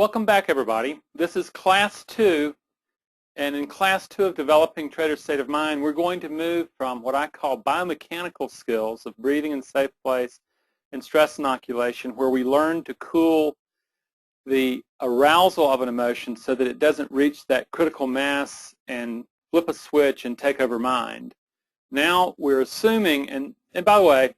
Welcome back, everybody. This is Class 2, and in Class 2 of Developing Trader's State of Mind, we're going to move from what I call biomechanical skills of breathing in a safe place and stress inoculation, where we learn to cool the arousal of an emotion so that it doesn't reach that critical mass and flip a switch and take over mind. Now we're assuming, and by the way,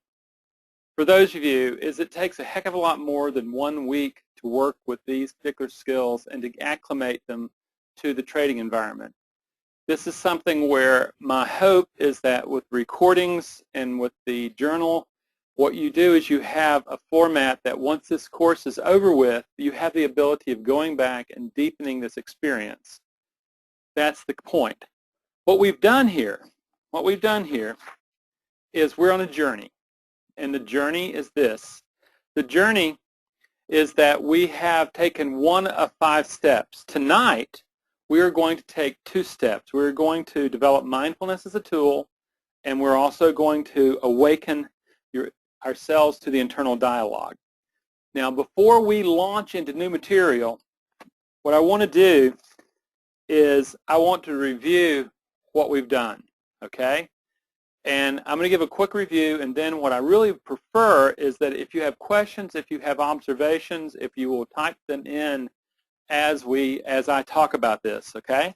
for those of you, it takes a heck of a lot more than 1 week to work with these particular skills and to acclimate them to the trading environment. This is something where my hope is that with recordings and with the journal, what you do is you have a format that once this course is over with, you have the ability of going back and deepening this experience. That's the point. What we've done here is we're on a journey. And the journey is this. The journey is that we have taken 1 of 5 steps. Tonight, we are going to take 2 steps. We're going to develop mindfulness as a tool, and we're also going to awaken ourselves to the internal dialogue. Now, before we launch into new material, what I want to do is I want to review what we've done, okay? And I'm going to give a quick review, and then what I really prefer is that if you have questions, if you have observations, if you will type them in as I talk about this, okay?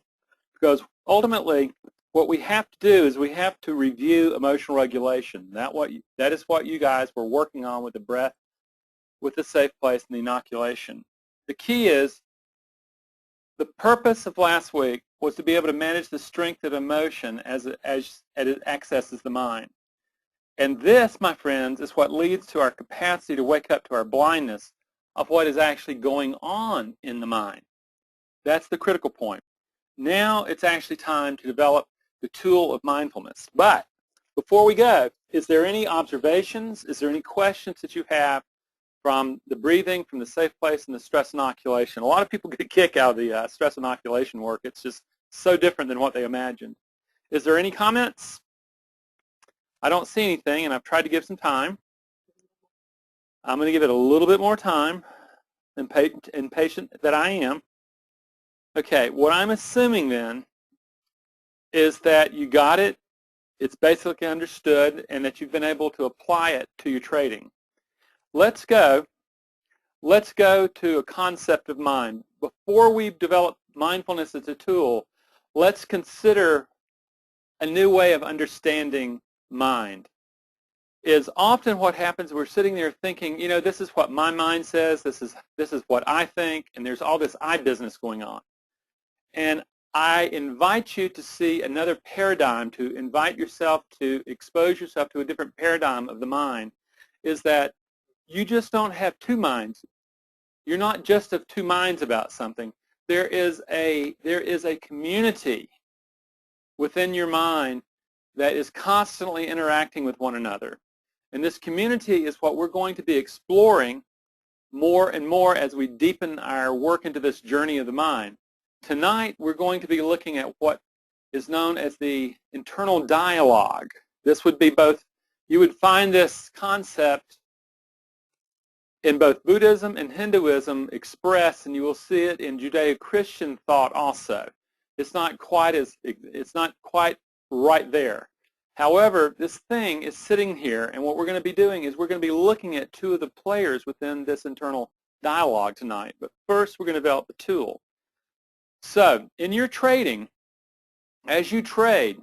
Because ultimately, what we have to do is we have to review emotional regulation. That is what you guys were working on with the breath, with the safe place, and the inoculation. The key is the purpose of last week was to be able to manage the strength of emotion as it accesses the mind. And this, my friends, is what leads to our capacity to wake up to our blindness of what is actually going on in the mind. That's the critical point. Now it's actually time to develop the tool of mindfulness. But before we go, is there any observations? Is there any questions that you have from the breathing, from the safe place, and the stress inoculation? A lot of people get a kick out of the stress inoculation work. It's just so different than what they imagined. Is there any comments? I don't see anything, and I've tried to give some time. I'm going to give it a little bit more time, impatient that I am. Okay, what I'm assuming then is that you got it, it's basically understood, and that you've been able to apply it to your trading. Let's go to a concept of mind. Before we develop mindfulness as a tool, let's consider a new way of understanding mind. Is often what happens, we're sitting there thinking, you know, this is what my mind says, this is what I think, and there's all this I business going on. And I invite you to see another paradigm, to invite yourself to expose yourself to a different paradigm of the mind, is that you just don't have 2 minds. You're not just of 2 minds about something. There is a community within your mind that is constantly interacting with one another. And this community is what we're going to be exploring more and more as we deepen our work into this journey of the mind. Tonight, we're going to be looking at what is known as the internal dialogue. This would be both, you would find this concept in both Buddhism and Hinduism expressed, and you will see it in Judeo-Christian thought also. It's not quite right there. However, this thing is sitting here, and what we're going to be doing is we're going to be looking at 2 of the players within this internal dialogue tonight. But first, we're going to develop the tool. So, in your trading, as you trade,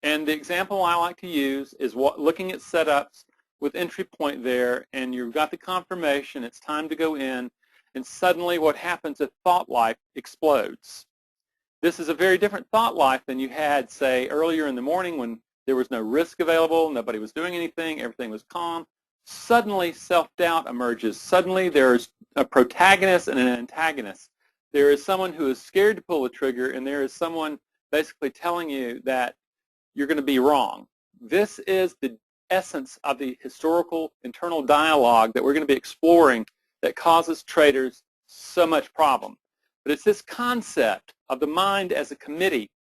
and the example I like to use is looking at setups with entry point there, and you've got the confirmation, it's time to go in, and suddenly what happens is thought life explodes. This is a very different thought life than you had, say, earlier in the morning when there was no risk available, nobody was doing anything, everything was calm. Suddenly self-doubt emerges. Suddenly there's a protagonist and an antagonist. There is someone who is scared to pull the trigger, and there is someone basically telling you that you're going to be wrong. This is the essence of the historical internal dialogue that we're going to be exploring that causes traders so much problem. But it's this concept of the mind as a committee,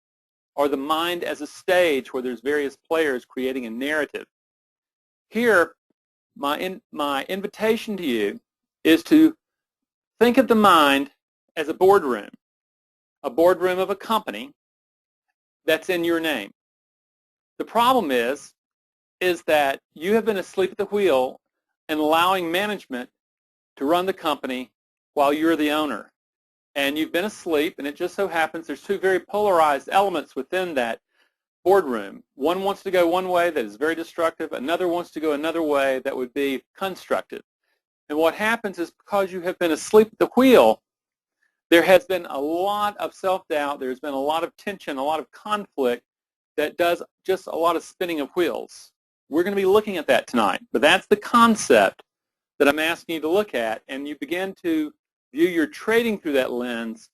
or the mind as a stage where there's various players creating a narrative. Here, my invitation to you is to think of the mind as a boardroom of a company that's in your name. The problem is that you have been asleep at the wheel and allowing management to run the company while you're the owner. And you've been asleep, and it just so happens there's two very polarized elements within that boardroom. One wants to go one way that is very destructive. Another wants to go another way that would be constructive. And what happens is because you have been asleep at the wheel, there has been a lot of self-doubt. There's been a lot of tension, a lot of conflict that does just a lot of spinning of wheels. We're going to be looking at that tonight. But that's the concept that I'm asking you to look at, and you begin to view your trading through that lens.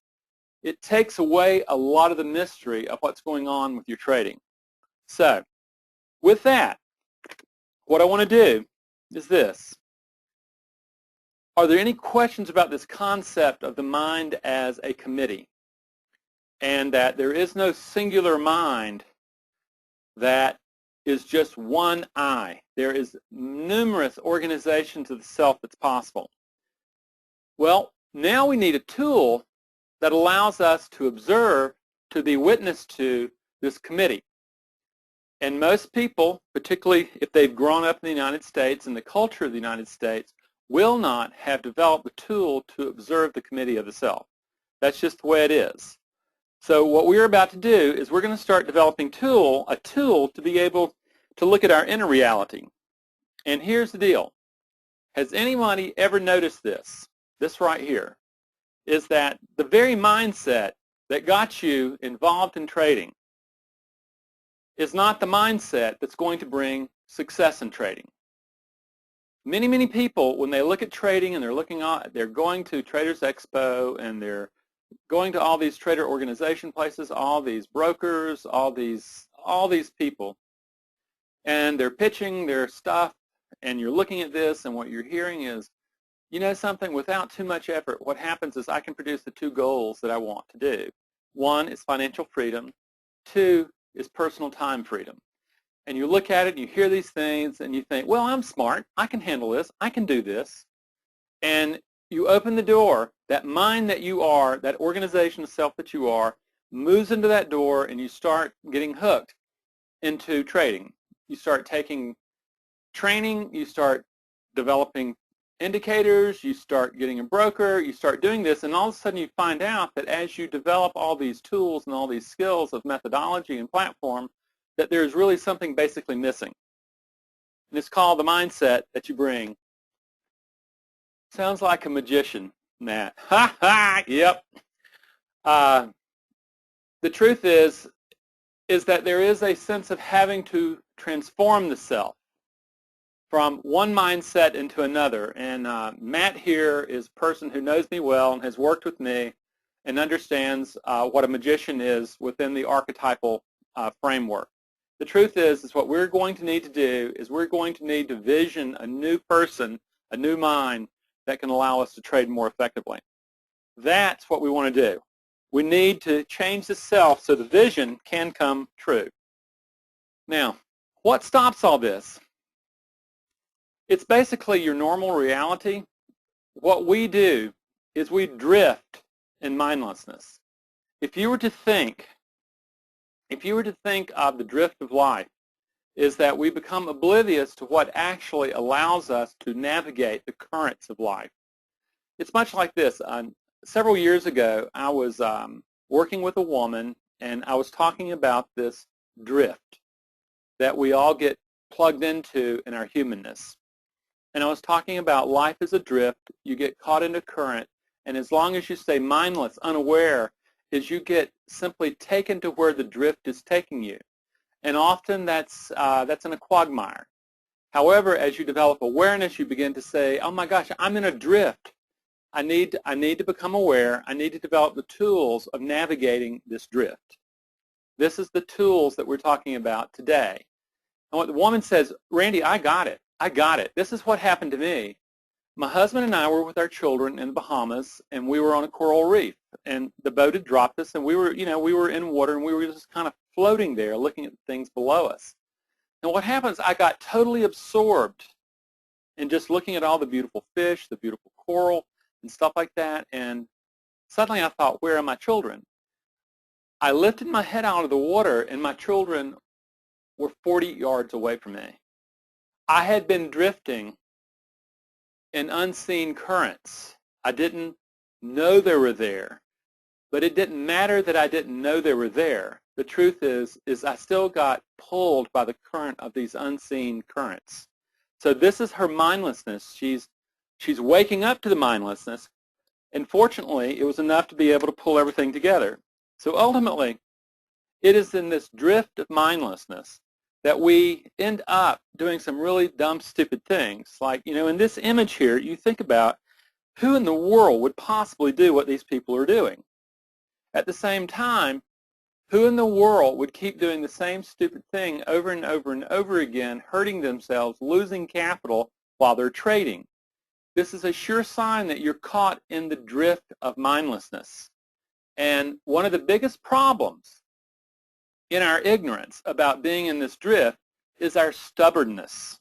It takes away a lot of the mystery of what's going on with your trading. So, with that, what I want to do is this. Are there any questions about this concept of the mind as a committee? And that there is no singular mind that is just one I. There is numerous organizations of the self that's possible. Well, now we need a tool that allows us to observe, to be witness to this committee. And most people, particularly if they've grown up in the United States and the culture of the United States, will not have developed the tool to observe the committee of the self. That's just the way it is. So what we're about to do is we're going to start developing a tool to be able to look at our inner reality. And here's the deal. Has anybody ever noticed this? This right here is that the very mindset that got you involved in trading is not the mindset that's going to bring success in trading. Many, many people, when they look at trading and they're going to Traders Expo and they're going to all these trader organization places, all these brokers, all these people, and they're pitching their stuff, and you're looking at this, and what you're hearing is, you know something, without too much effort, what happens is I can produce the two goals that I want to do. One is financial freedom. Two is personal time freedom. And you look at it, and you hear these things, and you think, well, I'm smart. I can handle this. I can do this. And you open the door. That mind that you are, that organization of self that you are, moves into that door, and you start getting hooked into trading. You start taking training. You start developing indicators. You start getting a broker. You start doing this, and all of a sudden you find out that as you develop all these tools and all these skills of methodology and platform, that there's really something basically missing. And it's called the mindset that you bring. Sounds like a magician, Matt. Ha ha, yep. The truth is that there is a sense of having to transform the self from one mindset into another. And Matt here is a person who knows me well and has worked with me and understands what a magician is within the archetypal framework. The truth is what we're going to need to do is we're going to need to vision a new person, a new mind that can allow us to trade more effectively. That's what we want to do. We need to change the self so the vision can come true. Now, what stops all this? It's basically your normal reality. What we do is we drift in mindlessness. If you were to think of the drift of life, is that we become oblivious to what actually allows us to navigate the currents of life. It's much like this. Several years ago, I was working with a woman, and I was talking about this drift that we all get plugged into in our humanness. And I was talking about life as a drift. You get caught in a current, and as long as you stay mindless, unaware, is you get simply taken to where the drift is taking you. And often that's in a quagmire. However, as you develop awareness, you begin to say, oh my gosh, I'm in a drift. I need to become aware. I need to develop the tools of navigating this drift. This is the tools that we're talking about today. And what the woman says, Randy, I got it. I got it. This is what happened to me. My husband and I were with our children in the Bahamas, and we were on a coral reef. And the boat had dropped us, and we were in water, and we were just kind of floating there looking at things below us. And what happens, I got totally absorbed in just looking at all the beautiful fish, the beautiful coral, and stuff like that. And suddenly I thought, where are my children? I lifted my head out of the water, and my children were 40 yards away from me. I had been drifting in unseen currents. I didn't know they were there, but it didn't matter that I didn't know they were there. The truth is I still got pulled by the current of these unseen currents. So this is her mindlessness. She's waking up to the mindlessness, and fortunately, it was enough to be able to pull everything together. So ultimately, it is in this drift of mindlessness that we end up doing some really dumb, stupid things. Like, in this image here, you think about who in the world would possibly do what these people are doing. At the same time, who in the world would keep doing the same stupid thing over and over and over again, hurting themselves, losing capital while they're trading? This is a sure sign that you're caught in the drift of mindlessness. And one of the biggest problems in our ignorance about being in this drift is our stubbornness.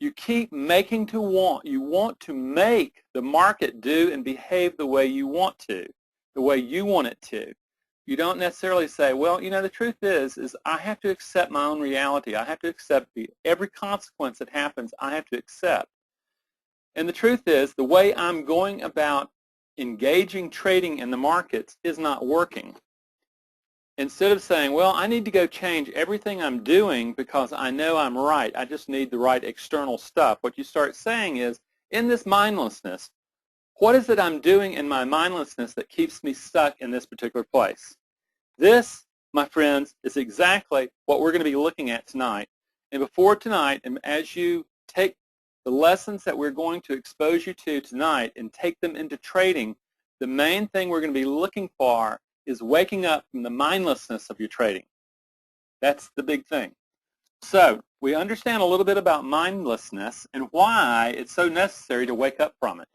You keep you want to make the market do and behave the way you want to, the way you want it to. You don't necessarily say, well, the truth is I have to accept my own reality. I have to accept every consequence that happens, I have to accept. And the truth is, the way I'm going about engaging trading in the markets is not working. Instead of saying, well, I need to go change everything I'm doing because I know I'm right, I just need the right external stuff, what you start saying is, in this mindlessness, what is it I'm doing in my mindlessness that keeps me stuck in this particular place? This, my friends, is exactly what we're going to be looking at tonight. And before tonight, and as you take the lessons that we're going to expose you to tonight and take them into trading, the main thing we're going to be looking for is waking up from the mindlessness of your trading. That's the big thing. So we understand a little bit about mindlessness and why it's so necessary to wake up from it.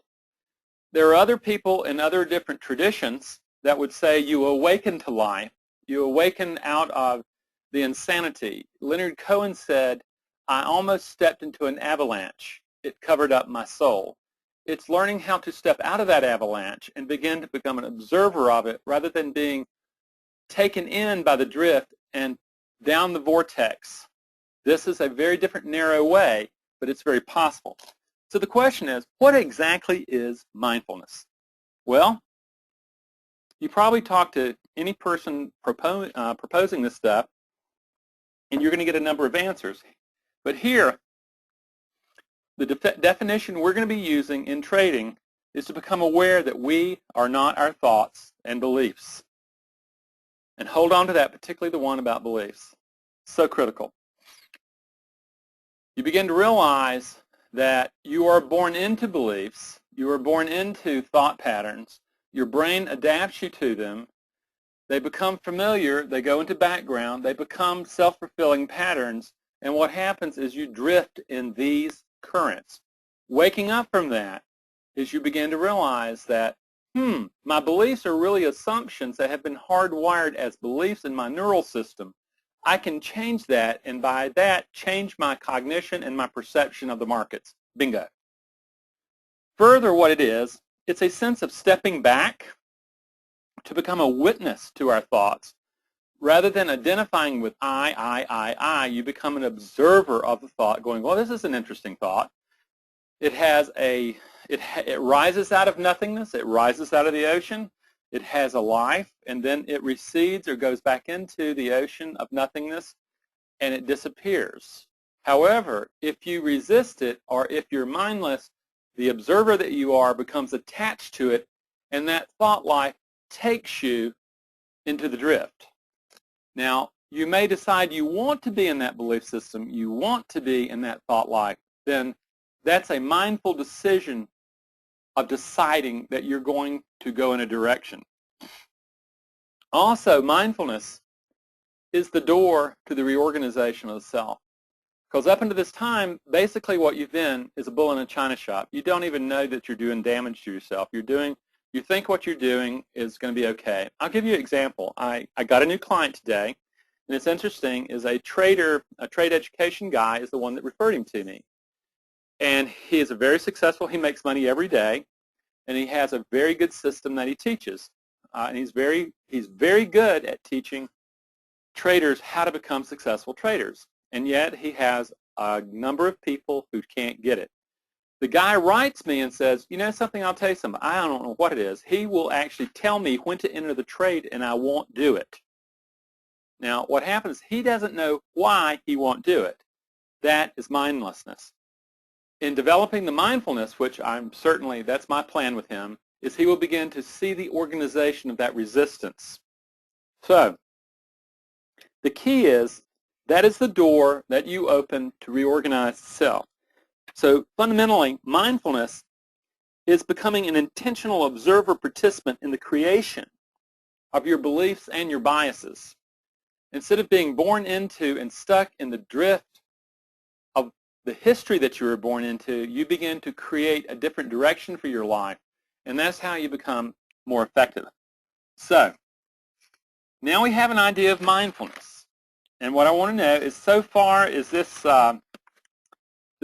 There are other people in other different traditions that would say you awaken to life. You awaken out of the insanity. Leonard Cohen said, I almost stepped into an avalanche. It covered up my soul. It's learning how to step out of that avalanche and begin to become an observer of it rather than being taken in by the drift and down the vortex. This is a very different, narrow way, but it's very possible. So the question is, what exactly is mindfulness? Well, you probably talk to any person proposing this stuff, and you're going to get a number of answers. But here, the definition we're going to be using in trading is to become aware that we are not our thoughts and beliefs. And hold on to that, particularly the one about beliefs. So critical. You begin to realize that you are born into beliefs, you are born into thought patterns, your brain adapts you to them, they become familiar, they go into background, they become self-fulfilling patterns, and what happens is you drift in these currents. Waking up from that is you begin to realize that, my beliefs are really assumptions that have been hardwired as beliefs in my neural system. I can change that, and by that, change my cognition and my perception of the markets. Bingo. Further, what it is, it's a sense of stepping back to become a witness to our thoughts. Rather than identifying with I, you become an observer of the thought, going, well, this is an interesting thought. It rises out of nothingness. It rises out of the ocean. It has a life, and then it recedes or goes back into the ocean of nothingness, and it disappears. However, if you resist it, or if you're mindless, the observer that you are becomes attached to it, and that thought life takes you into the drift. Now, you may decide you want to be in that belief system, you want to be in that thought life, then that's a mindful decision of deciding that you're going to go in a direction. Also, mindfulness is the door to the reorganization of the self. Because up until this time, basically what you've been is a bull in a china shop. You don't even know that you're doing damage to yourself. You think what you're doing is going to be okay. I'll give you an example. I got a new client today, and it's interesting, is a trade education guy is the one that referred him to me. And he is very successful. He makes money every day. and he has a very good system that he teaches. And he's very good at teaching traders how to become successful traders. And yet he has a number of people who can't get it. The guy writes me and says, you know something, I'll tell you something. I don't know what it is. He will actually tell me when to enter the trade, and I won't do it. Now, what happens, he doesn't know why he won't do it. That is mindlessness. In developing the mindfulness, which that's my plan with him, is he will begin to see the organization of that resistance. So, the key is, that is the door that you open to reorganize the self. So fundamentally, mindfulness is becoming an intentional observer participant in the creation of your beliefs and your biases. Instead of being born into and stuck in the drift of the history that you were born into, you begin to create a different direction for your life, and that's how you become more effective. So, now we have an idea of mindfulness. And what I want to know is, so far, does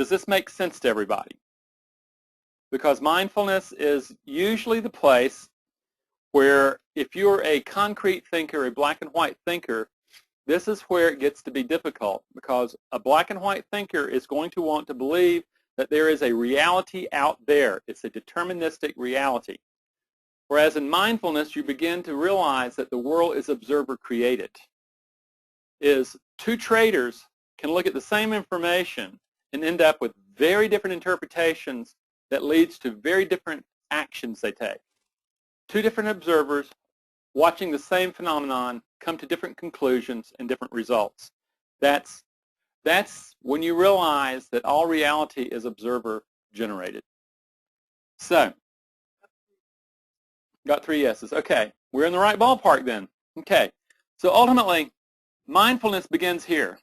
this make sense to everybody? Because mindfulness is usually the place where, if you're a concrete thinker, a black and white thinker, this is where it gets to be difficult, because a black and white thinker is going to want to believe that there is a reality out there. It's a deterministic reality. Whereas in mindfulness, you begin to realize that the world is observer created. Two traders can look at the same information and end up with very different interpretations that leads to very different actions they take. Two different observers watching the same phenomenon come to different conclusions and different results. That's when you realize that all reality is observer generated. So, got 3 yeses. Okay, we're in the right ballpark then. Okay, so ultimately, mindfulness begins here.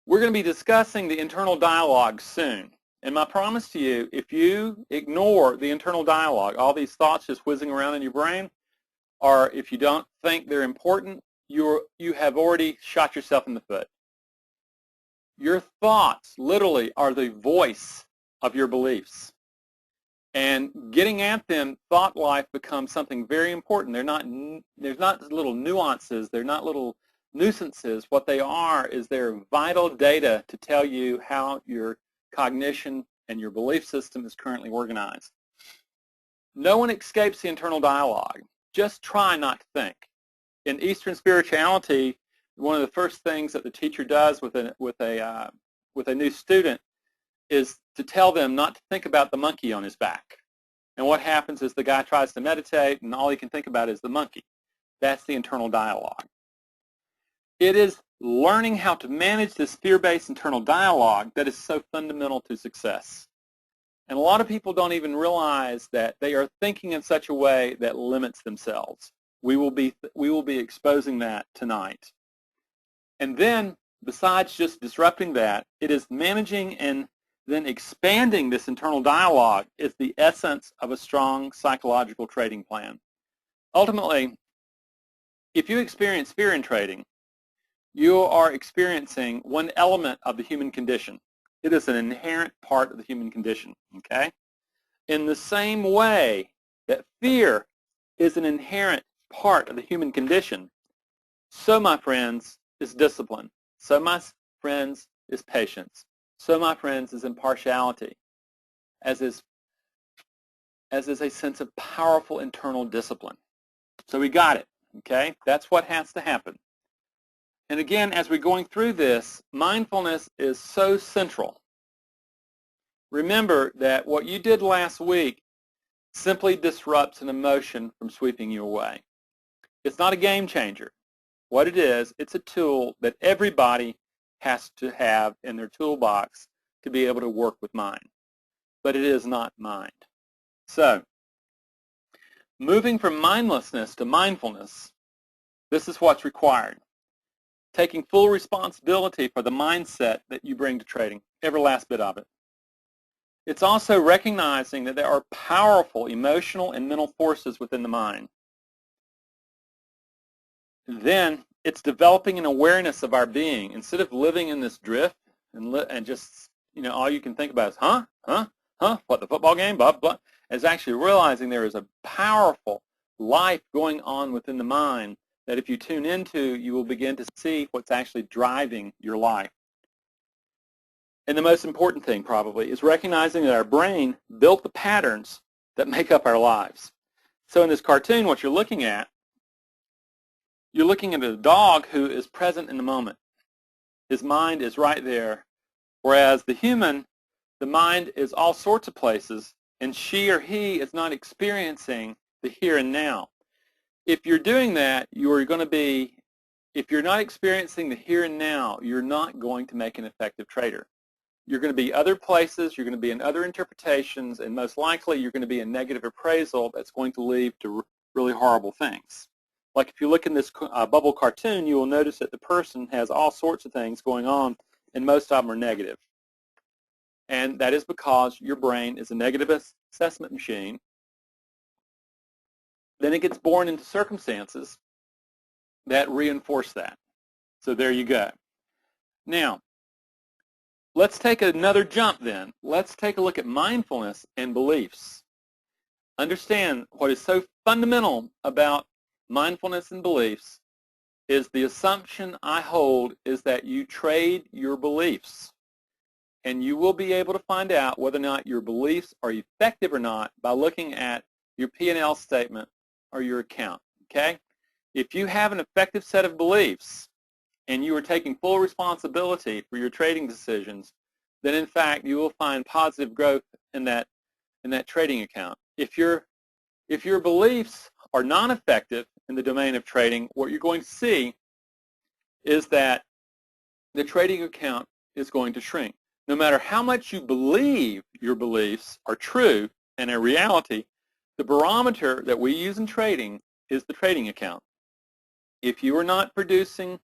We're going to be discussing the internal dialogue soon. And my promise to you, if you ignore the internal dialogue, all these thoughts just whizzing around in your brain, or if you don't think they're important, you have already shot yourself in the foot. Your thoughts literally are the voice of your beliefs. And getting at them, thought life becomes something very important. There's not little nuances. They're not little nuisances. What they are is they're vital data to tell you how your cognition and your belief system is currently organized. No one escapes the internal dialogue. Just try not to think. In Eastern spirituality, one of the first things that the teacher does with a new student is to tell them not to think about the monkey on his back. And what happens is the guy tries to meditate, and all he can think about is the monkey. That's the internal dialogue. It is learning how to manage this fear-based internal dialogue that is so fundamental to success. And a lot of people don't even realize that they are thinking in such a way that limits themselves. We will be exposing that tonight. And then, besides just disrupting that, it is managing and then expanding this internal dialogue is the essence of a strong psychological trading plan. Ultimately, if you experience fear in trading, you are experiencing one element of the human condition. It is an inherent part of the human condition, okay? In the same way that fear is an inherent part of the human condition, so, my friends, is discipline. So, my friends, is patience. So, my friends, is impartiality, as is a sense of powerful internal discipline. So we got it, okay? That's what has to happen. And again, as we're going through this, mindfulness is so central. Remember that what you did last week simply disrupts an emotion from sweeping you away. It's not a game changer. What it is, it's a tool that everybody has to have in their toolbox to be able to work with mind. But it is not mind. So, moving from mindlessness to mindfulness, this is what's required. Taking full responsibility for the mindset that you bring to trading, every last bit of it. It's also recognizing that there are powerful emotional and mental forces within the mind. Then it's developing an awareness of our being. Instead of living in this drift and just, all you can think about is, what, the football game, blah, blah. is actually realizing there is a powerful life going on within the mind that if you tune into, you will begin to see what's actually driving your life. And the most important thing probably is recognizing that our brain built the patterns that make up our lives. So in this cartoon, what you're looking at a dog who is present in the moment. His mind is right there, whereas the human, the mind is all sorts of places, and she or he is not experiencing the here and now. If you're doing that, if you're not experiencing the here and now, you're not going to make an effective trader. You're going to be other places, you're going to be in other interpretations, and most likely you're going to be in negative appraisal that's going to lead to really horrible things. Like if you look in this bubble cartoon, you will notice that the person has all sorts of things going on, and most of them are negative. And that is because your brain is a negative assessment machine. Then it gets born into circumstances that reinforce that. So there you go. Now, let's take another jump then. Let's take a look at mindfulness and beliefs. Understand what is so fundamental about mindfulness and beliefs is the assumption I hold is that you trade your beliefs. And you will be able to find out whether or not your beliefs are effective or not by looking at your P&L statement or your account, okay? If you have an effective set of beliefs and you are taking full responsibility for your trading decisions, then in fact you will find positive growth in that trading account. If your beliefs are non-effective in the domain of trading, what you're going to see is that the trading account is going to shrink. No matter how much you believe your beliefs are true and a reality, the barometer that we use in trading is the trading account. If you're not producing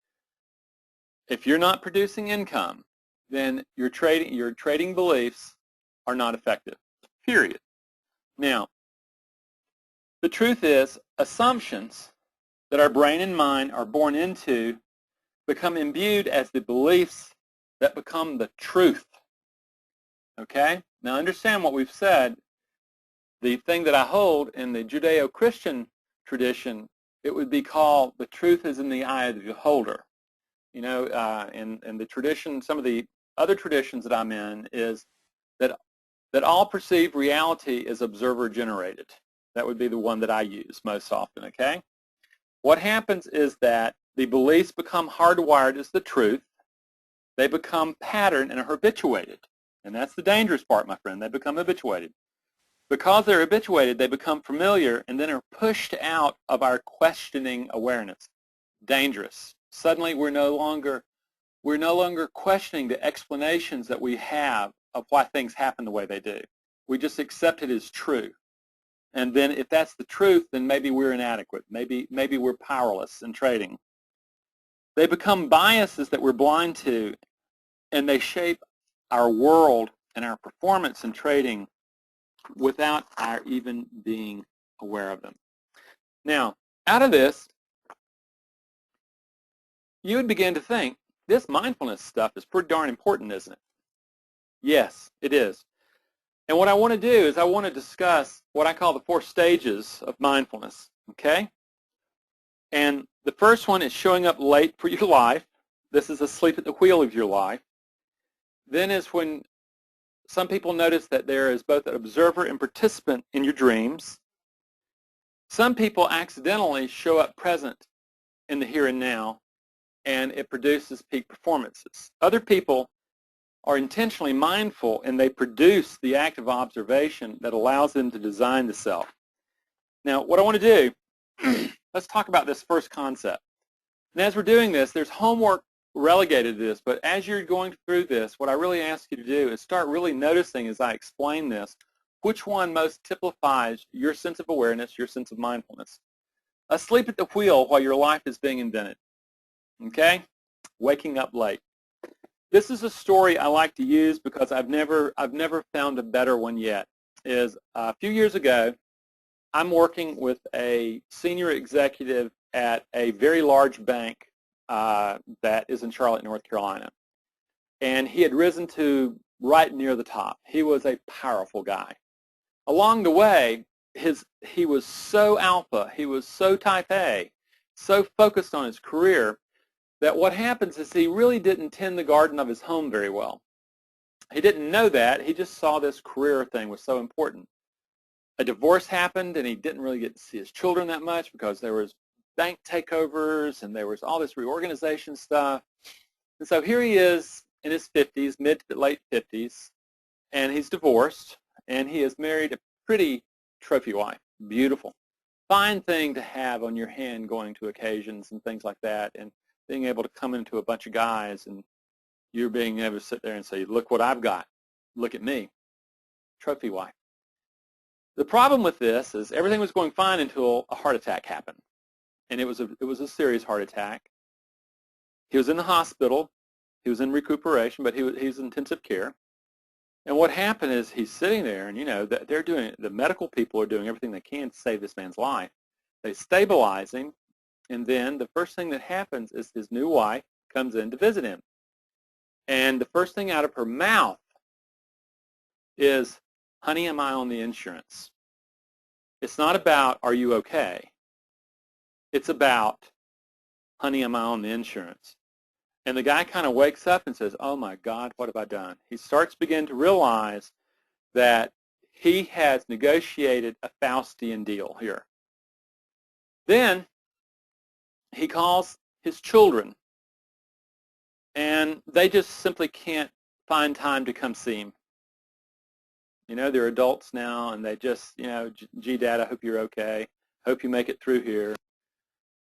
income, then your trading beliefs are not effective, period. Now, the truth is, assumptions that our brain and mind are born into become imbued as the beliefs that become the truth. Okay? Now understand what we've said. The thing that I hold in the Judeo-Christian tradition, it would be called the truth is in the eye of the beholder. You know, in the tradition, some of the other traditions that I'm in is that all perceived reality is observer generated. That would be the one that I use most often, okay? What happens is that the beliefs become hardwired as the truth. They become patterned and are habituated. And that's the dangerous part, my friend. They become habituated. Because they're habituated, they become familiar and then are pushed out of our questioning awareness. Dangerous. Suddenly we're no longer questioning the explanations that we have of why things happen the way they do. We just accept it as true. And then if that's the truth, then maybe we're inadequate. Maybe we're powerless in trading. They become biases that we're blind to, and they shape our world and our performance in trading without our even being aware of them. Now, out of this, you would begin to think, this mindfulness stuff is pretty darn important, isn't it? Yes, it is. And what I want to do is I want to discuss what I call the 4 stages of mindfulness, okay? And the first one is showing up late for your life. This is asleep at the wheel of your life. Then is when some people notice that there is both an observer and participant in your dreams. Some people accidentally show up present in the here and now, and it produces peak performances. Other people are intentionally mindful, and they produce the active observation that allows them to design the self. Now, what I want to do, let's talk about this first concept. And as we're doing this, there's homework relegated to this, but as you're going through this, what I really ask you to do is start really noticing as I explain this, which one most typifies your sense of awareness, your sense of mindfulness. Asleep at the wheel while your life is being invented. Okay? Waking up late. This is a story I like to use because I've never found a better one yet. Is a few years ago, I'm working with a senior executive at a very large bank that is in Charlotte, North Carolina. And he had risen to right near the top. He was a powerful guy. Along the way, he was so alpha, he was so type A, so focused on his career, that what happens is he really didn't tend the garden of his home very well. He didn't know that. He just saw this career thing was so important. A divorce happened, and he didn't really get to see his children that much because there was bank takeovers and there was all this reorganization stuff. And so here he is in his 50s, mid to late 50s, and he's divorced, and he has married a pretty trophy wife, beautiful. Fine thing to have on your hand going to occasions and things like that, and being able to come into a bunch of guys and you're being able to sit there and say, look what I've got. Look at me. Trophy wife. The problem with this is everything was going fine until a heart attack happened. And it was a serious heart attack. He was in the hospital. He was in recuperation, but he was in intensive care. And what happened is he's sitting there, and the medical people are doing everything they can to save this man's life. They stabilize him, and then the first thing that happens is his new wife comes in to visit him. And the first thing out of her mouth is, honey, am I on the insurance? It's not about, are you okay? It's about, honey, am I on the insurance? And the guy kind of wakes up and says, oh my God, what have I done? He starts to begin to realize that he has negotiated a Faustian deal here. Then he calls his children, and they just simply can't find time to come see him. They're adults now, and they just, gee, Dad, I hope you're okay. Hope you make it through here.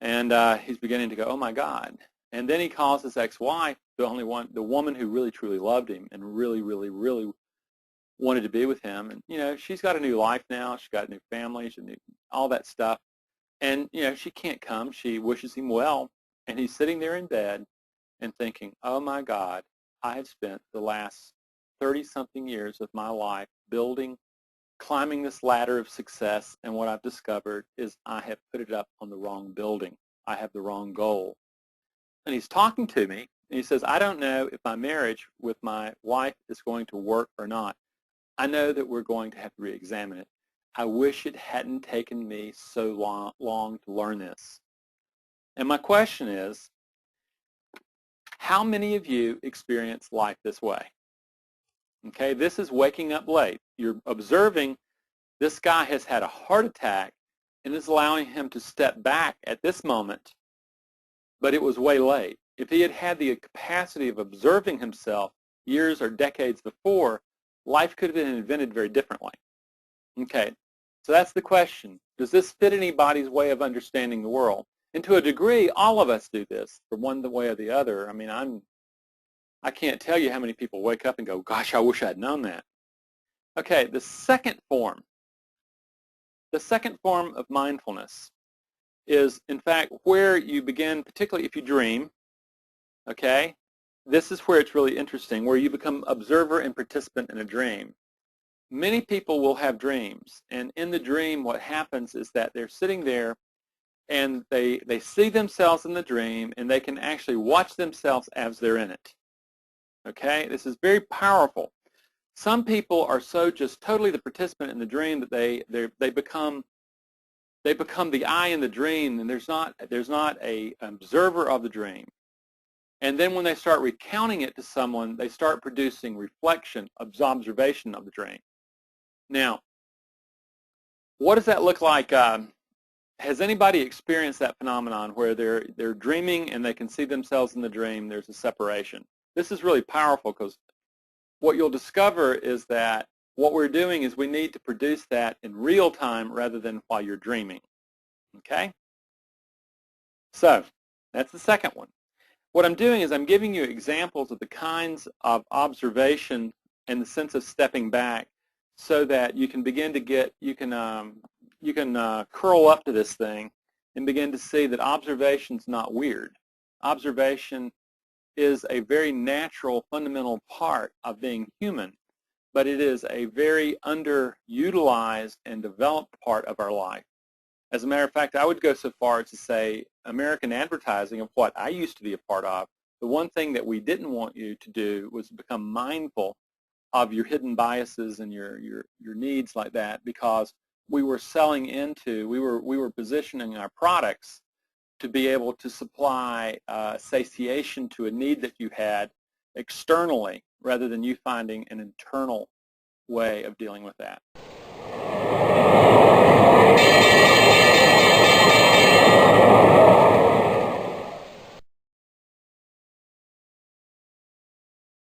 And he's beginning to go, oh my God. And then he calls his ex-wife, the woman who really truly loved him and really, really, really wanted to be with him. And she's got a new life now. She's got a new family, all that stuff. And she can't come. She wishes him well, and he's sitting there in bed and thinking, oh my God, I have spent the last 30-something years of my life climbing this ladder of success, and what I've discovered is I have put it up on the wrong building. I have the wrong goal. And he's talking to me, and he says, I don't know if my marriage with my wife is going to work or not. I know that we're going to have to re-examine it. I wish it hadn't taken me so long to learn this. And my question is, how many of you experience life this way? Okay, this is waking up late. You're observing this guy has had a heart attack, and is allowing him to step back at this moment, but it was way late. If he had had the capacity of observing himself years or decades before, life could have been invented very differently. Okay, so that's the question. Does this fit anybody's way of understanding the world? And to a degree, all of us do this, from one way or the other. I mean, I can't tell you how many people wake up and go, gosh, I wish I'd known that. Okay, the second form of mindfulness is, in fact, where you begin, particularly if you dream, okay? This is where it's really interesting, where you become observer and participant in a dream. Many people will have dreams, and in the dream what happens is that they're sitting there and they see themselves in the dream, and they can actually watch themselves as they're in it. Okay? This is very powerful. Some people are so just totally the participant in the dream that they become the I in the dream, and there's not a observer of the dream. And then when they start recounting it to someone, they start producing reflection, observation of the dream. Now, what does that look like? Has anybody experienced that phenomenon where they're dreaming and they can see themselves in the dream? There's a separation. This is really powerful, because what you'll discover is that what we're doing is we need to produce that in real time rather than while you're dreaming. Okay? So that's the second one. What I'm doing is I'm giving you examples of the kinds of observation and the sense of stepping back, so that you can begin to get, you can curl up to this thing and begin to see that observation's not weird. Observation is a very natural, fundamental part of being human, but it is a very underutilized and developed part of our life. As a matter of fact, I would go so far as to say American advertising, of what I used to be a part of, the one thing that we didn't want you to do was become mindful of your hidden biases and your needs like that, because we were selling into, we were positioning our products to be able to supply satiation to a need that you had externally, rather than you finding an internal way of dealing with that.